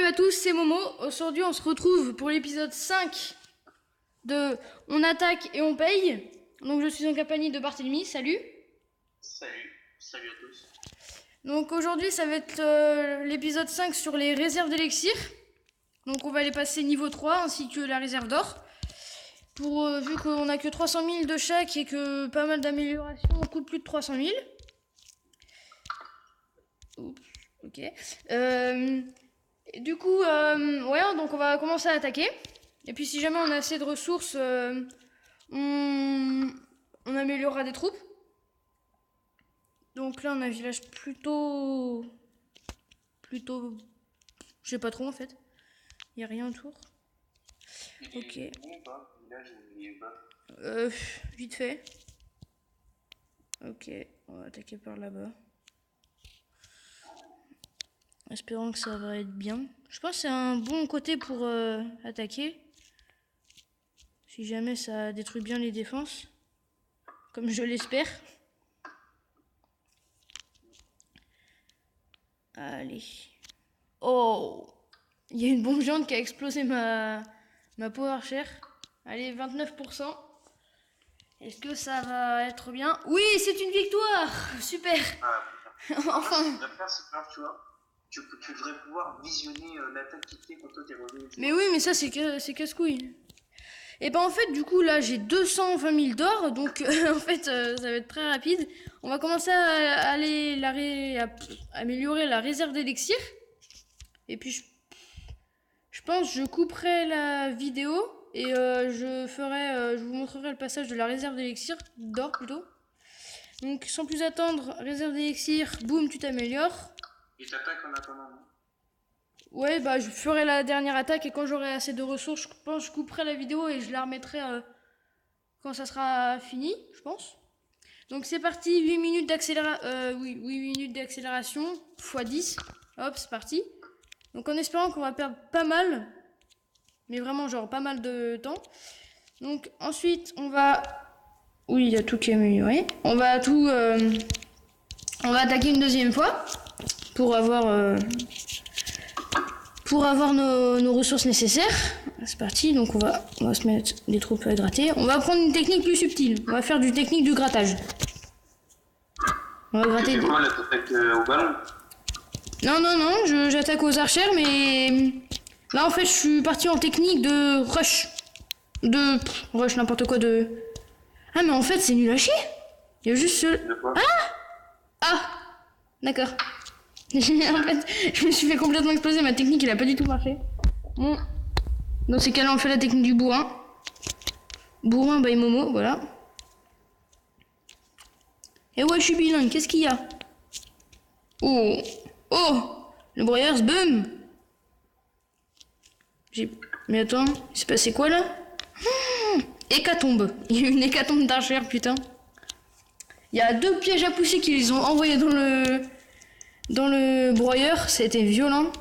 à tous, c'est Momo. Aujourd'hui, on se retrouve pour l'épisode 5 de On attaque et on paye. Donc, je suis en compagnie de Barthélemy. Salut. Salut à tous. Donc, aujourd'hui, ça va être l'épisode 5 sur les réserves d'élixir. Donc, on va les passer niveau 3 ainsi que la réserve d'or. Vu qu'on a que 300 000 de chaque et que pas mal d'améliorations, on coûte plus de 300 000. Oups, ok. Du coup, ouais, donc on va commencer à attaquer. Et puis si jamais on a assez de ressources, on améliorera des troupes. Donc là, on a un village plutôt, je sais pas trop en fait. Il y a rien autour. Ok. Vite fait. Ok, on va attaquer par là-bas. Espérons que ça va être bien. Je pense que c'est un bon côté pour attaquer. Si jamais ça détruit bien les défenses. Comme je l'espère. Allez. Oh! Il y a une bombe géante qui a explosé ma power share. Allez, 29%. Est-ce que ça va être bien? Oui, c'est une victoire! Super! Enfin! Tu vois, tu devrais pouvoir visionner l'attaque qui fait quand toi t'es revenu. Mais oui, mais ça c'est casse-couille. Et ben en fait, du coup, là j'ai 220 000 d'or, donc en fait, ça va être très rapide. On va commencer à améliorer la réserve d'élixir. Et puis, je pense je couperai la vidéo et je vous montrerai le passage de la réserve d'élixir, d'or plutôt. Donc, sans plus attendre, réserve d'élixir, boum, tu t'améliores. Et t'attaques en attendant, non? Ouais, bah je ferai la dernière attaque et quand j'aurai assez de ressources, je pense que je couperai la vidéo et je la remettrai quand ça sera fini, je pense. Donc c'est parti, 8 minutes d'accélération, 8 minutes d'accélération, x 10. Hop, c'est parti. Donc en espérant qu'on va perdre pas mal, mais vraiment genre pas mal de temps. Donc ensuite, on va... Oui, il y a tout qui est amélioré. On va attaquer une deuxième fois pour avoir nos ressources nécessaires. C'est parti, donc on va se mettre des troupes à hydrater. On va prendre une technique plus subtile. On va faire du technique du grattage. On va gratter. Tu fais quoi là, t'attaques au ballon? Non, j'attaque aux archères, mais là en fait je suis parti en technique de rush. Rush, n'importe quoi de... Ah mais en fait c'est nul à chier. Il y a juste ce... Ah d'accord. En fait, je me suis fait complètement exploser, ma technique elle a pas du tout marché. Bon. Dans ces cas-là, on fait la technique du bourrin. Bourrin by Momo, voilà. Et ouais, je suis bilingue, qu'est-ce qu'il y a? Oh! Le broyeur, boum! Mais attends, il s'est passé quoi là? Hécatombe! Il y a eu une hécatombe d'archères, putain. Il y a 2 pièges à pousser qui les ont envoyés dans le broyeur, c'était violent.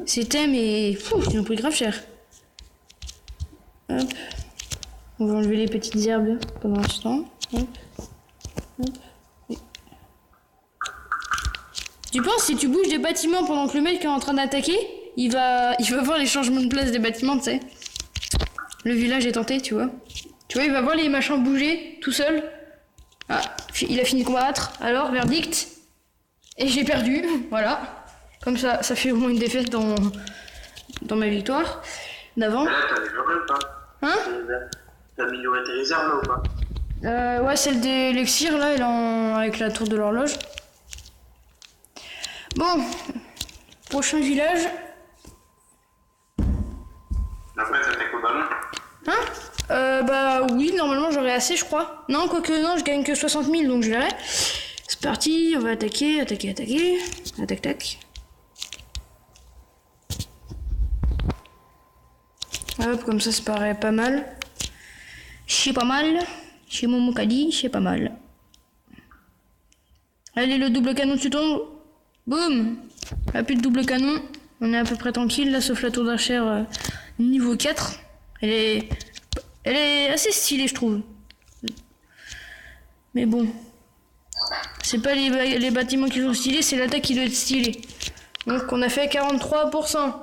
C'était, mais... ils ont pris grave cher. Hop. On va enlever les petites herbes pendant l'instant. Hop. Oui. Tu penses, si tu bouges des bâtiments pendant que le mec est en train d'attaquer, il va voir les changements de place des bâtiments, tu sais. Le village est tenté, tu vois. Tu vois, il va voir les machins bouger tout seul. Ah, il a fini de combattre. Alors, verdict. Et j'ai perdu, voilà. Comme ça fait au moins une défaite dans ma victoire d'avant. Là, t'as amélioré ou pas? Hein? T'as amélioré tes réserves là ou pas? Ouais, celle d'élixir là, elle est avec la tour de l'horloge. Bon, prochain village. Après, t'attaques au ballon? Hein? Bah oui, normalement j'aurai assez, je crois. Non, quoique non, je gagne que 60 000, donc je verrai. C'est parti, on va attaquer. Tac. Hop, comme ça paraît pas mal. C'est pas mal. Chez Momo Kadi, c'est pas mal. Allez, le double canon, tu tombes. Boum! Plus de double canon. On est à peu près tranquille, là, sauf la tour d'archère niveau 4. Elle est assez stylée, je trouve. Mais bon. C'est pas les bâtiments qui sont stylés, c'est l'attaque qui doit être stylée. Donc on a fait 43%.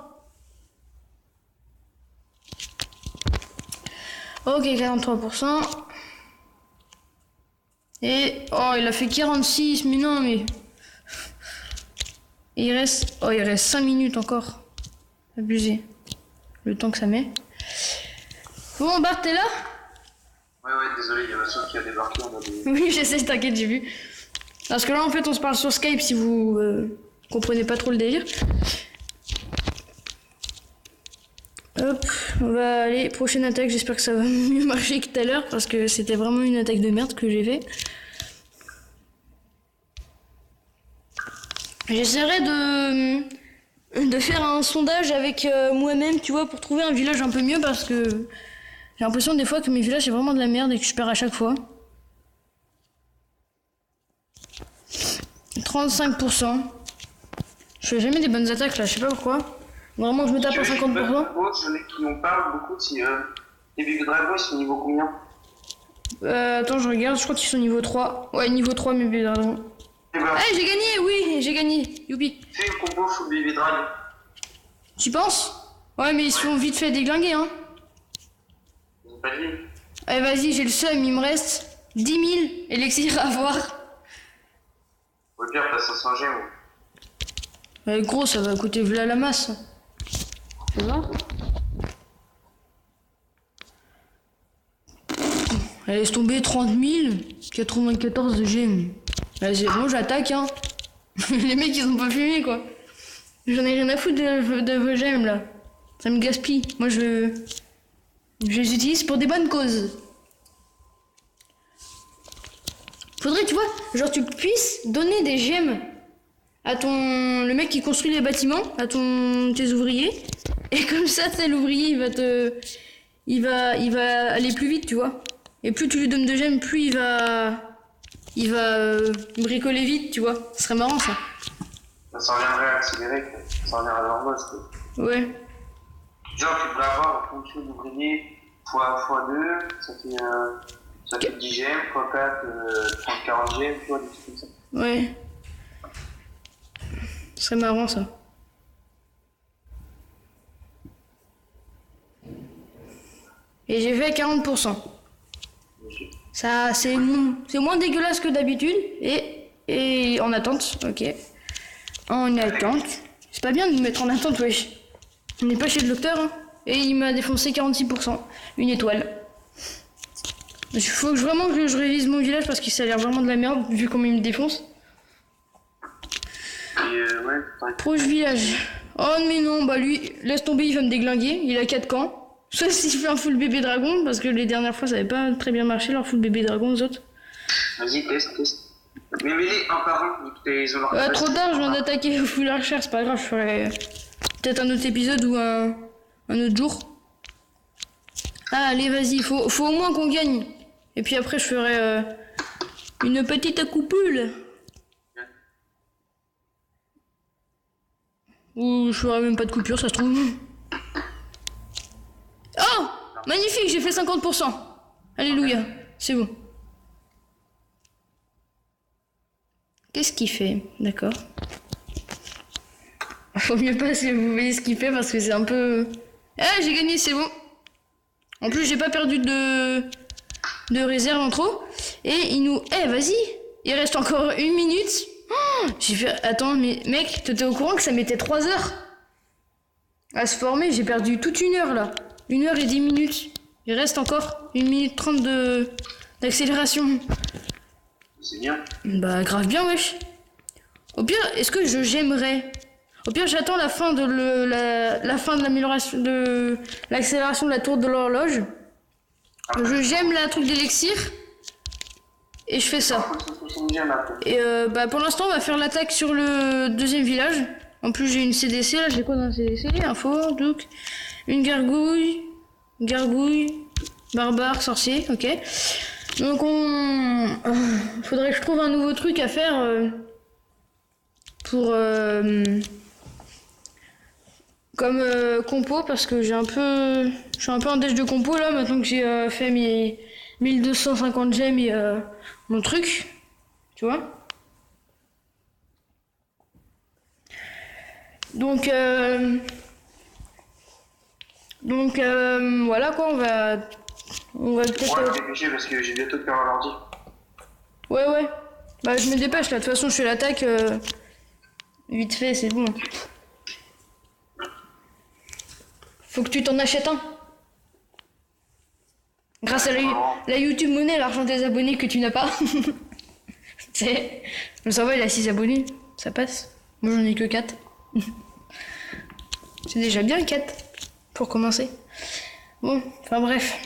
Ok, 43%. Et... Oh, il a fait 46, mais non, mais... Il reste 5 minutes encore. Abusé. Le temps que ça met. Bon, Bart, t'es là? Ouais, désolé, il y a ma soeur qui a débarqué. On a des... Oui, j'essaie, t'inquiète, j'ai vu. Parce que là, en fait, on se parle sur Skype si vous comprenez pas trop le délire. Hop, on va aller, prochaine attaque, j'espère que ça va mieux marcher que tout à l'heure, parce que c'était vraiment une attaque de merde que j'ai fait. J'essaierai de faire un sondage avec moi-même, tu vois, pour trouver un village un peu mieux, parce que j'ai l'impression des fois que mes villages c'est vraiment de la merde et que je perds à chaque fois. 35%. Je fais jamais des bonnes attaques là, je sais pas pourquoi. Vraiment, je me tape à 50%. J'en ai qui nous parlent beaucoup si les bébés dragons ils sont niveau combien? Attends, je regarde, je crois qu'ils sont niveau 3. Ouais, niveau 3, mes bébés dragons. Eh ben, Ah, j'ai gagné, oui, j'ai gagné. Youpi. fais une combo full bébé dragon. Tu penses? Ouais, mais ils sont vite fait déglinguer, hein. Ils ont pas dit. Allez, vas-y, j'ai le seum, il me reste 10 000 élixirs à avoir. Au pire, t'as 500 gemmes. Gros, ça va coûter v'là la masse. Tu vois? Allez, laisse tomber 30 000, 94 de gemmes. Vas-y, bon, j'attaque, hein. Les mecs, ils ont pas fumé, quoi. J'en ai rien à foutre de vos gemmes, là. Ça me gaspille. Moi, je les utilise pour des bonnes causes. Faudrait, tu vois, genre, tu puisses donner des gemmes à le mec qui construit les bâtiments, à tes ouvriers. Et comme ça, c'est l'ouvrier, il va aller plus vite, tu vois. Et plus tu lui donnes de gemmes, plus il va bricoler vite, tu vois. Ce serait marrant, ça. Ça reviendrait à accélérer, quoi. Ça reviendrait à leur boss, quoi. Ouais. Genre, tu pourrais avoir en fonction d'ouvriers x2, ça fait 10 gemmes, x4, 30-40 gemmes, tu vois, des trucs comme ça. Ouais. Ce serait marrant, ça. Et j'ai fait 40%. Ça, c'est moins dégueulasse que d'habitude. Et en attente, ok. En attente. C'est pas bien de nous mettre en attente, wesh. On n'est pas chez le docteur, hein. Et il m'a défoncé 46%. Une étoile. Il faut vraiment que je révise mon village parce qu'il ça a l'air vraiment de la merde, vu comment il me défonce. Ouais, Proche village. Oh mais non, bah lui, laisse tomber, il va me déglinguer. Il a 4 camps. Soit s'il fait un full bébé dragon, parce que les dernières fois ça avait pas très bien marché leur full bébé dragon aux autres. Vas-y, teste. Mais mets-les un par un, ils ont leur Trop tard, je viens d'attaquer au full archer, c'est pas grave, je ferai peut-être un autre épisode ou un autre jour. Ah, allez, vas-y, faut au moins qu'on gagne. Et puis après, je ferai une petite coupule. Ou je ferai même pas de coupure, ça se trouve. Oh, magnifique, j'ai fait 50%. Alléluia, c'est bon. Qu'est-ce qu'il fait? D'accord. Faut mieux pas si vous voyez ce qu'il fait parce que c'est un peu... Ah, j'ai gagné, c'est bon. En plus, j'ai pas perdu de réserve en trop. Et il nous... vas-y. Il reste encore 1 minute. Oh, j'ai fait... Attends, mais mec, t'étais au courant que ça mettait 3 heures à se former? J'ai perdu toute 1 heure, là. 1 heure et 10 minutes. Il reste encore 1 minute 30 d'accélération. C'est bien. Bah, grave bien, wesh. Au pire, est-ce que j'aimerais... Au pire, j'attends la fin de la fin de l'amélioration de l'accélération de la tour de l'horloge. J'aime la truc d'élixir. Et je fais ça. Et bah pour l'instant, on va faire l'attaque sur le deuxième village. En plus, j'ai une CDC. Là, j'ai quoi dans la CDC? Info, donc une gargouille, barbare, sorcier. Ok. Donc faudrait que je trouve un nouveau truc à faire pour comme compo, parce que je suis un peu en déj de compo là maintenant que j'ai fait mes 1250 gemmes et mon truc, tu vois. Donc voilà quoi, on va peut-être... Ouais, dépêcher parce que j'ai bientôt peur à l'ordi. Ouais. Bah je me dépêche là, de toute façon je fais l'attaque vite fait, c'est bon. Faut que tu t'en achètes un. Grâce à la YouTube Money, l'argent des abonnés que tu n'as pas. C'est... Ça va, il a 6 abonnés, ça passe. Moi j'en ai que 4. C'est déjà bien 4 pour commencer. Bon, enfin bref.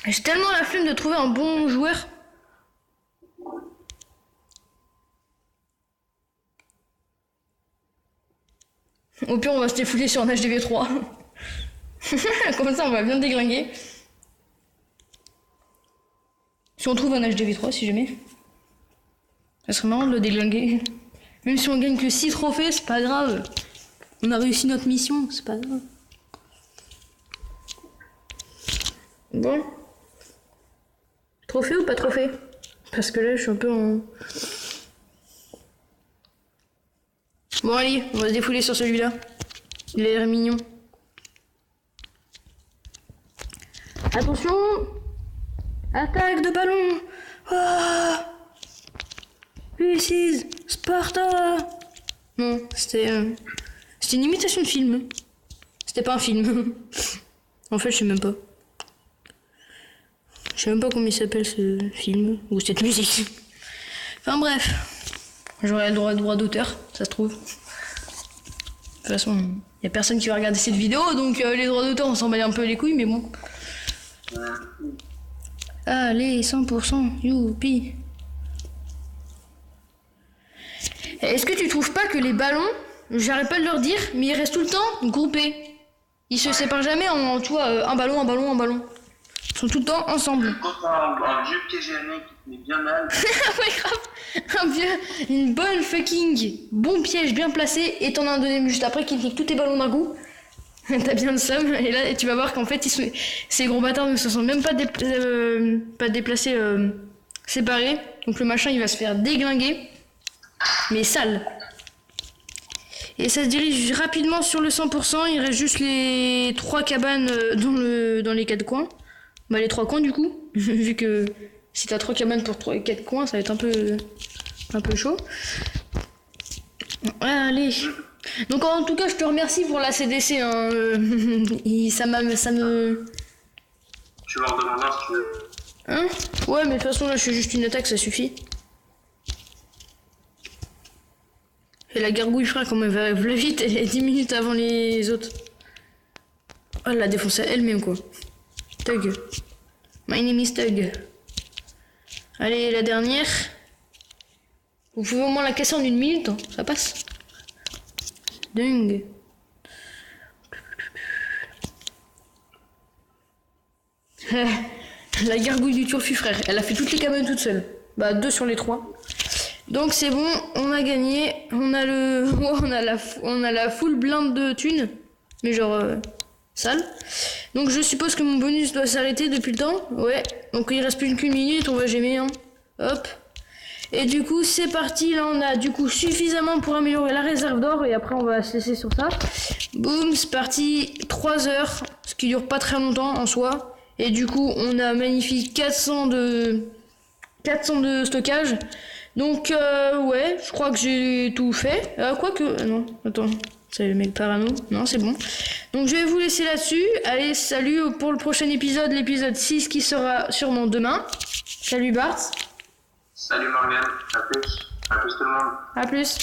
J'ai tellement la flemme de trouver un bon joueur. Au pire, on va se défouler sur un HDV3. Comme ça, on va bien déglinguer. Si on trouve un HDV3, si jamais. Ça serait marrant de le déglinguer. Même si on gagne que 6 trophées, c'est pas grave. On a réussi notre mission, c'est pas grave. Bon. Trophée ou pas trophée? Parce que là, je suis un peu en... Bon, allez, on va se défouler sur celui-là. Il a l'air mignon. Attention! Attaque de ballon! Ah! Ulysses! Sparta! Non, c'était une imitation de film. C'était pas un film. En fait, je sais même pas. Je sais même pas comment il s'appelle ce film ou cette musique. Enfin bref. J'aurai le droit d'auteur, ça se trouve. De toute façon, y a personne qui va regarder cette vidéo, donc les droits d'auteur, on s'en bat un peu les couilles, mais bon. Allez, 100%, youpi. Est-ce que tu trouves pas que les ballons, j'arrête pas de leur dire, mais ils restent tout le temps groupés? Ils se séparent jamais en, tu vois, un ballon. Ils sont tout le temps ensemble. Quand un vieux piège à mec qui te met bien mal. Ouais, grave. Une bonne fucking bon piège bien placé, et t'en as un deuxième juste après qui nique tous tes ballons d'un coup. T'as bien le seum, et là tu vas voir qu'en fait ces gros bâtards ne se sont même pas déplacés séparés. Donc le machin il va se faire déglinguer, mais sale. Et ça se dirige rapidement sur le 100%, il reste juste les 3 cabanes dans les 4 coins. Bah les 3 coins du coup, vu que si t'as 3 cabanes pour 4 coins, ça va être un peu chaud. Allez. Donc en tout cas, je te remercie pour la CDC. Hein. Ça me... Tu vas en demander un si tu veux. Hein? Ouais, mais de toute façon, là, je fais juste une attaque, ça suffit. Et la gargouille, frère, comme elle va vite, elle est 10 minutes avant les autres. Oh, elle l'a défoncé elle-même, quoi. Tug. My name is Tug. Allez, la dernière. Vous pouvez au moins la casser en 1 minute, hein. Ça passe. Dingue. La gargouille du turfu, frère. Elle a fait toutes les cabanes toute seule. Bah 2 sur les 3. Donc c'est bon, on a gagné. On a la full blinde de thunes. Mais genre sale. Donc je suppose que mon bonus doit s'arrêter depuis le temps. Ouais. Donc il reste plus qu'une minute, on va gémer hein. Hop. Et du coup c'est parti, là on a du coup suffisamment pour améliorer la réserve d'or et après on va se laisser sur ça. Boum, c'est parti, 3 heures, ce qui dure pas très longtemps en soi. Et du coup on a magnifique 400 de stockage. Donc ouais, je crois que j'ai tout fait. Quoique, non, attends, c'est le mec parano, non c'est bon. Donc je vais vous laisser là-dessus. Allez, salut pour le prochain épisode, l'épisode 6 qui sera sûrement demain. Salut Bart. Salut Morgane, à plus tout le monde. À plus.